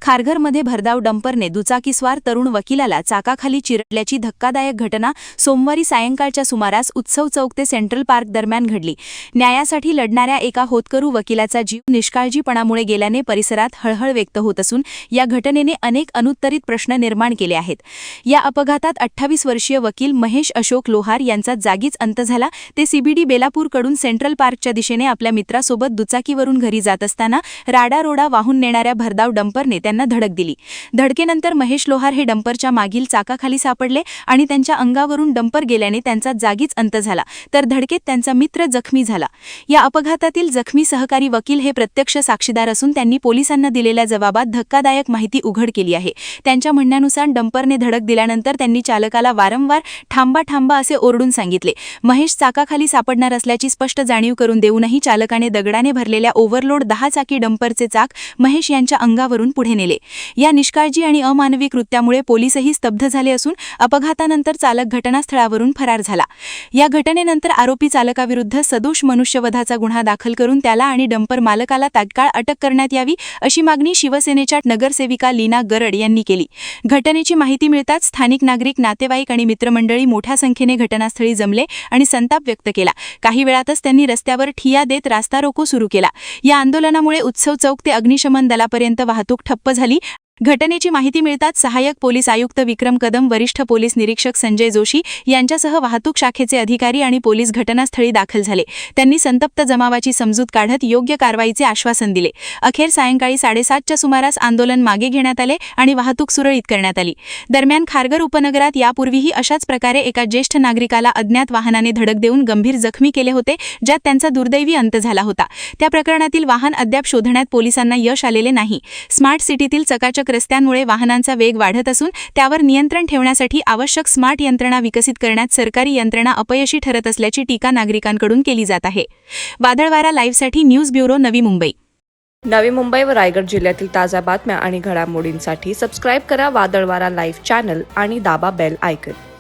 खारघरमध्ये भरधाव डंपरने दुचाकीस्वार तरुण वकिलाला चाकाखाली चिरडल्याची धक्कादायक घटना सोमवारी सायंकाळच्या सुमारास उत्सव चौक ते सेंट्रल पार्क दरम्यान घडली। न्यायासाठी लढणाऱ्या एका होतकरू वकिलाचा जीव निष्काळजीपणामुळे गेल्याने परिसरात हळहळ व्यक्त होत असून या घटनेने अनेक अनुत्तरित प्रश्न निर्माण केले आहेत। या अपघातात 28 वर्षीय वकील महेश अशोक लोहार यांचा जागीच अंत झाला। ते सीबीडी बेलापूरकडून सेंट्रल पार्कच्या दिशेने आपल्या मित्रासोबत दुचाकीवरून घरी जात असताना राडारोडा वाहून नेणाऱ्या भरधाव डंपरने त्यांना धडक दिली। धडकेनंतर महेश लोहार हे डंपरच्या मागील चाकाखाली सापडले आणि त्यांच्या अंगावरून डंपर गेल्याने त्यांचा जागीच अंत झाला, तर धडकेत त्यांचा मित्र जखमी झाला। या अपघातातील जखमी सहकारी वकील हे प्रत्यक्ष साक्षीदार असून त्यांनी पोलिसांना दिलेल्या जबाबात धक्कादायक माहिती उघड केली आहे। त्यांच्या म्हणण्यानुसार डंपरने धडक दिल्यानंतर त्यांनी चालकाला वारंवार थांबा थांबा असे ओरडून सांगितले। महेश चाकाखाली सापडणार असल्याची स्पष्ट जाणीव करून देऊनही चालकाने दगडाने भरलेल्या ओव्हरलोड 10 चाकी डंपरचे चाक महेश यांच्या अंगावरून पुढे नेले। या निष्काळजी आणि अमानवी कृत्यामुळे पोलीसही स्तब्ध झाले असून अपघातानंतर चालक घटनास्थळावरून फरार झाला। या घटनेनंतर आरोपी चालकाविरुद्ध सदोष मनुष्यवधाचा गुन्हा दाखल करून त्याला आणि डंपर मालकाला तात्काळ अटक करण्यात यावी अशी मागणी शिवसेनेच्या नगरसेविका लीना गरड यांनी केली। घटनेची माहिती मिळताच स्थानिक नागरिक, नातेवाईक आणि मित्रमंडळी मोठ्या संख्येने घटनास्थळी जमले आणि संताप व्यक्त केला। काही वेळातच त्यांनी रस्त्यावर ठिय्या देत रास्ता रोको सुरू केला। या आंदोलनामुळे उत्सव चौक ते अग्निशमन दलापर्यंत वाहतूक ठप्प झाली। घटनेची माहिती मिळताच सहाय्यक पोलीस आयुक्त विक्रम कदम, वरिष्ठ पोलीस निरीक्षक संजय जोशी यांच्यासह वाहतूक शाखेचे अधिकारी आणि पोलीस घटनास्थळी दाखल झाले। त्यांनी संतप्त जमावाची समजूत काढत योग्य कारवाईचे आश्वासन दिले। अखेर सायंकाळी 7:30च्या सुमारास आंदोलन मागे घेण्यात आले आणि वाहतूक सुरळीत करण्यात आली। दरम्यान खारघर उपनगरात यापूर्वीही अशाच प्रकारे एका ज्येष्ठ नागरिकाला अज्ञात वाहनाने धडक देऊन गंभीर जखमी केले होते, ज्यात त्यांचा दुर्दैवी अंत झाला होता। त्या प्रकरणातील वाहन अद्याप शोधण्यात पोलिसांना यश आलेले नाही। स्मार्ट सिटीतील चकाचक रस्त्यांमुळे वाहनांचा वेग वाढत असून त्यावर नियंत्रण ठेवण्यासाठी आवश्यक स्मार्ट यंत्रणा विकसित करण्यात सरकारी यंत्रणा अपयशी ठरत असल्याची टीका नागरिकांकडून केली जात आहे। वादळवारा लाईव्हसाठी न्यूज ब्युरो, नवी मुंबई। नवी मुंबई व रायगड जिल्ह्यातील ताज्या बातम्या आणि घडामोडींसाठी सबस्क्राईब करा वादळवारा लाईव्ह चॅनल आणि दाबा बेल आयकॉन।